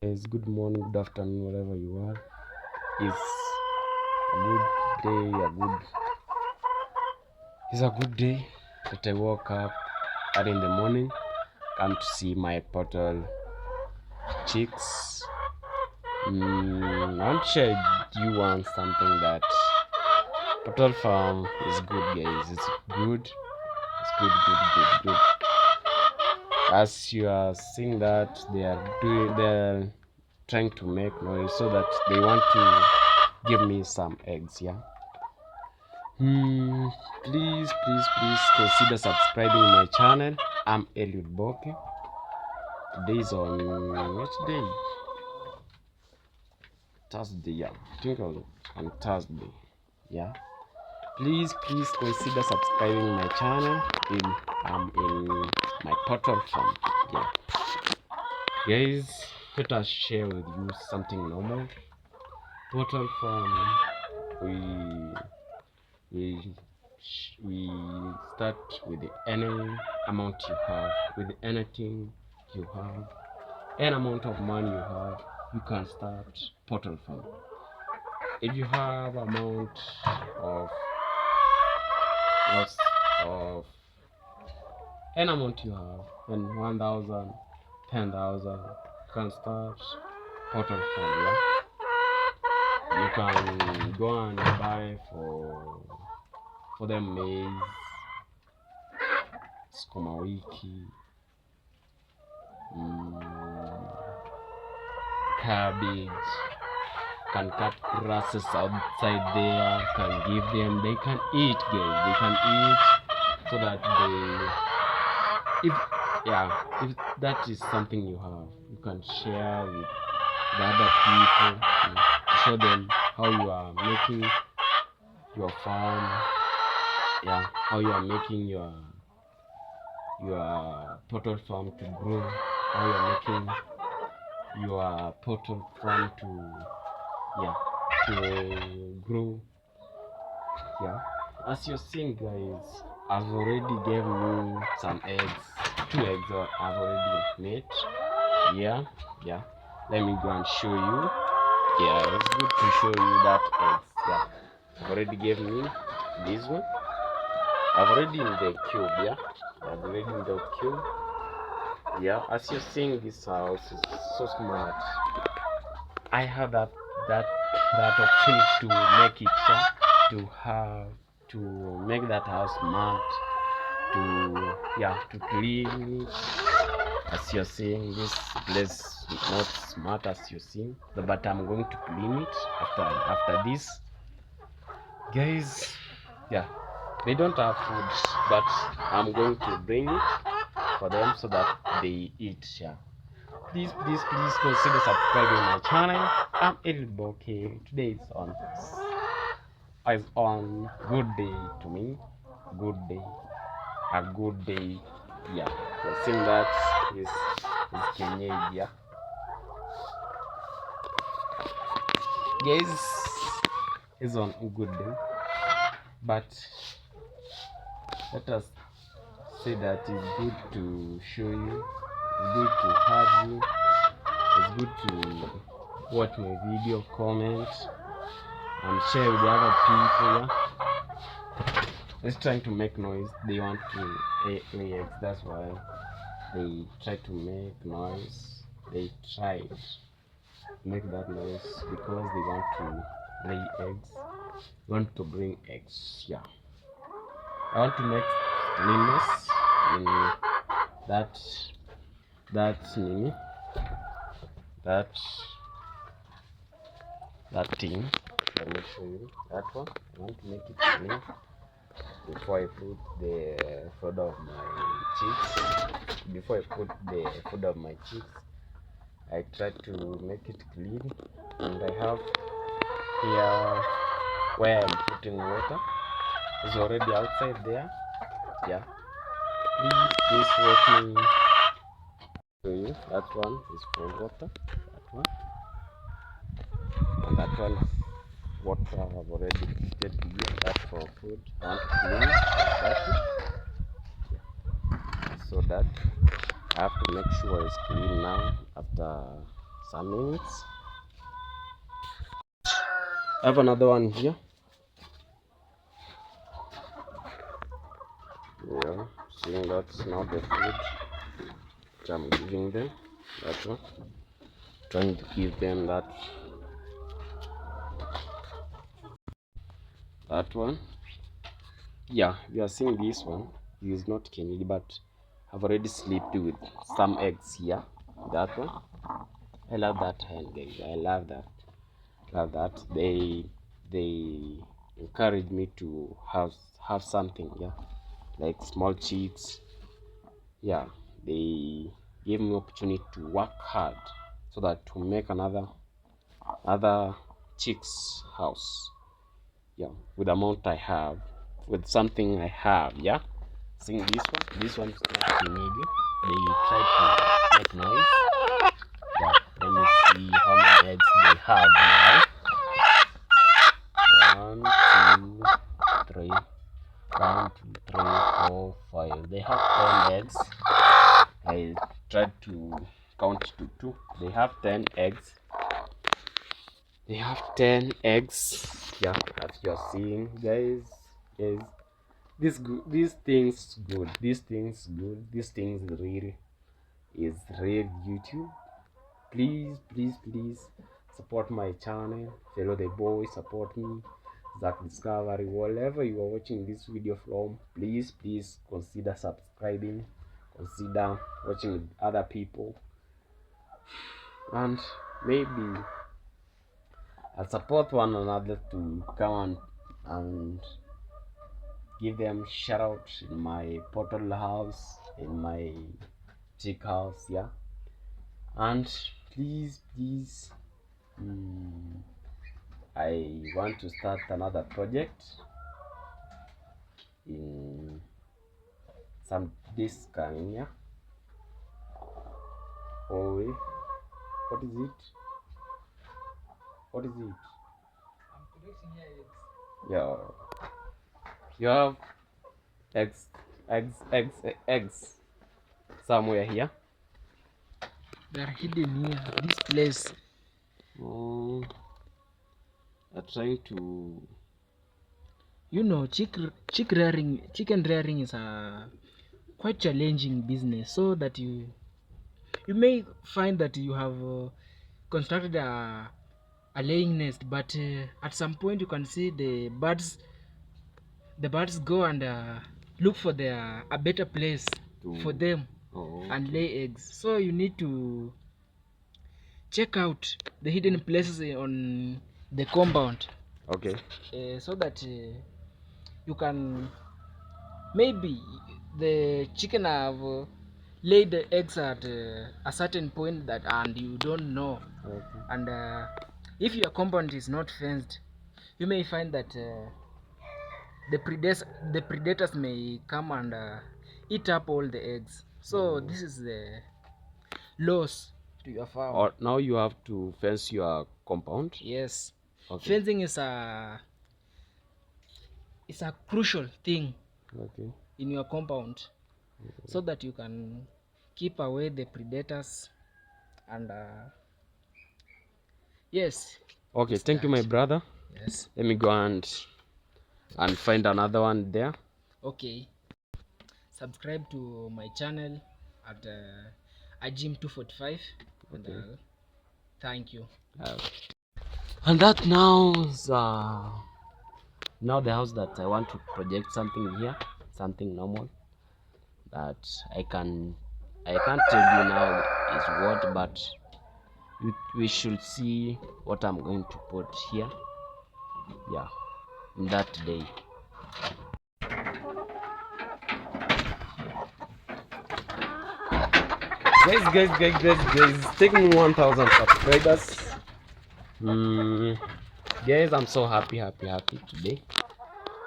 Guys, good morning, good afternoon, wherever you are. It's a good day, it's a good day that I woke up early in the morning, come to see my portal chicks. I want to share you one something that portal farm is good, guys. It's good. It's good. As you are seeing that they're trying to make noise so that they want to give me some eggs. Yeah. Please consider subscribing my channel. I'm Eliud Boke. Today is on which day? Thursday. Yeah, I think on Thursday. Yeah. Please consider subscribing my channel. In my portal farm. Yeah. Guys, let us share with you something normal. Portal farm. We start with any amount you have, with anything you have, any amount of money you have, you can start portal farm. If you have amount of of any amount you have, and 1,000, 10,000, you can start portal farm. Yeah, you can go and buy for them maize, sukuma wiki, cabbage, can cut grasses outside there, can give them, they can eat, guys, they can eat, so that if that is something you have, you can share with the other people, to show them how you are making your farm, how you are making your portal farm to grow, how you are making your portal farm to grow. As you're seeing, guys, I've already gave me some eggs, 2 eggs I've already made. Let me go and show you. It's good to show you that eggs. I've already gave me this one. I've already in the cube. I've already in the cube. As you're seeing, this house is so smart. I have that opportunity to make it, to make that house smart, to clean it. As you're seeing, this place is not smart as you're seeing, but I'm going to clean it after this, guys. They don't have food, but I'm going to bring it for them so that they eat. Please consider subscribing my channel. I'm Eliud Boke. Today is on good day to me. A good day. You've seen that is Kenya. Guys, it's on a good day. But let us say that it's good to show you, it's good to have you, it's good to watch my video, comment, and share with the other people. It's trying to make noise. They want to lay eggs. That's why they try to make noise. They try to make that noise because they want to lay eggs. They want to bring eggs. I want to make cleanness in that thing. Let me show you that one. I want to make it clean before I put the food of my chicks. Before I put the food of my chicks, I try to make it clean, and I have here where I'm putting water. It's already outside there. Please watch me show you. That one is for water. That one. And that one water I've already put here. That's for food. I want to clean that. So that I have to make sure it's clean now after some minutes. I have another one here. Yeah, seeing that's now the food which I'm giving them. That one. Trying to give them that one. Yeah, you are seeing this one. He is not Kennedy, but I've already slept with some eggs here. That one. I love that hen, guys. I love that. They encourage me to have something, yeah, like small chicks. Yeah, they gave me opportunity to work hard so that to make another chicks house. Yeah, with the amount I have, with something I have. Yeah, seeing this one is not teenage. They try to make noise. Yeah, let me see how many eggs they have now. 1, 2, 3. 1, 2, 3, 4, 5. They have 10 eggs. I tried to count to 2. They have 10 eggs. Yeah, as you're seeing, guys. These things good. These things really is real YouTube. Please support my channel. Fellow the boy, support me. Zach Discovery, wherever you are watching this video from, please consider subscribing, consider watching with other people, and maybe I'll support one another to come and give them shout out in my portal house, in my chick house. Yeah, and please I want to start another project in some this coming year. Oh, what is it? I'm producing eggs. Yeah, you have eggs somewhere here. They are hidden here. This place. I'm trying to. You know, chicken rearing is a quite challenging business. So that you may find that you have constructed a laying nest, but at some point you can see the birds go and look for a better place for them and lay eggs. So you need to check out the hidden places on the compound. Okay. So that you can, maybe the chicken have laid the eggs at a certain point that and you don't know. Okay. And if your compound is not fenced, you may find that the predators may come and eat up all the eggs. So this is the loss to your farm. Or now you have to fence your compound. Yes. Okay. Fencing is a crucial thing in your compound, so that you can keep away the predators and yes. Okay, thank you, my brother. Yes. Let me go and find another one there. Okay. Subscribe to my channel at Ajim245. And thank you. And that now is now the house that I want to project something here, something normal that I can't tell you now is what, but we should see what I'm going to put here. Yeah, in that day. Guys, taking 1,000 subscribers. Guys, I'm so happy today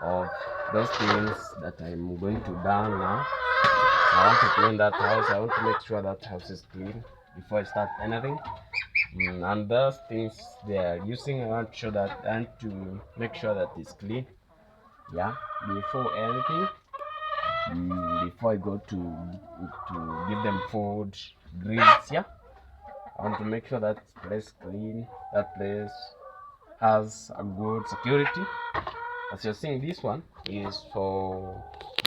of those things that I'm going to do now. I want to clean that house. I want to make sure that house is clean before I start anything. And those things they are using, I want to show that and to make sure that it's clean. Yeah, before anything. Before I go to give them food, drinks. Yeah, I want to make sure that place clean, that place has a good security. As you're seeing, this one is for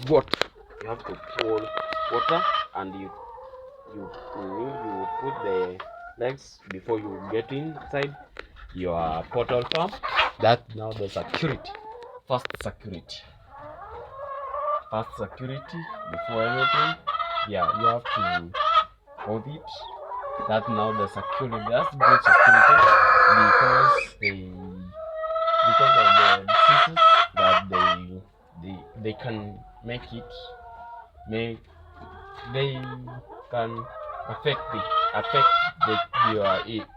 water. You have to pour water, and you put the legs before you get inside your portal farm. That now the security, first security before anything. Yeah, you have to hold it. That now the security, that's good security, because of the diseases that they can make they can affect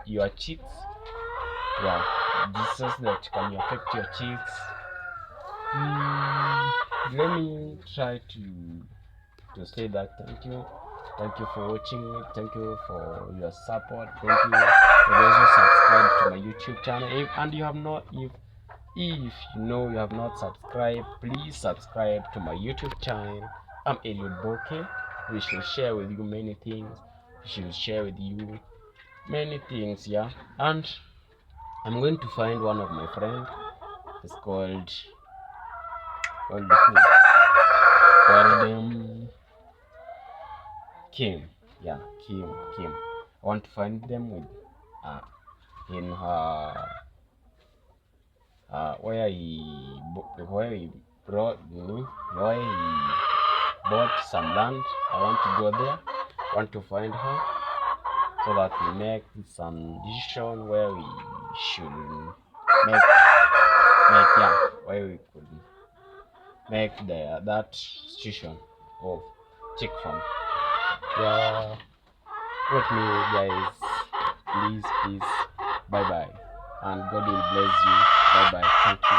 your chicks. Yeah, diseases that can affect your chicks. Let me try to say that thank you for watching me, thank you for your support, thank you for those who subscribe to my YouTube channel. And you have not, if you know you have not subscribed, please subscribe to my YouTube channel. I'm Eliud Boke. We should share with you many things. We should share with you many things, yeah. And I'm going to find one of my friends. It's called Kim. Yeah, Kim. I want to find them with in her where he bought some land. I want to go there. I want to find her so that we make some decision where we should make where we could make that decision of chick farm. Yeah, with me, guys. Please, bye bye, and God will bless you. Bye bye. Thank you.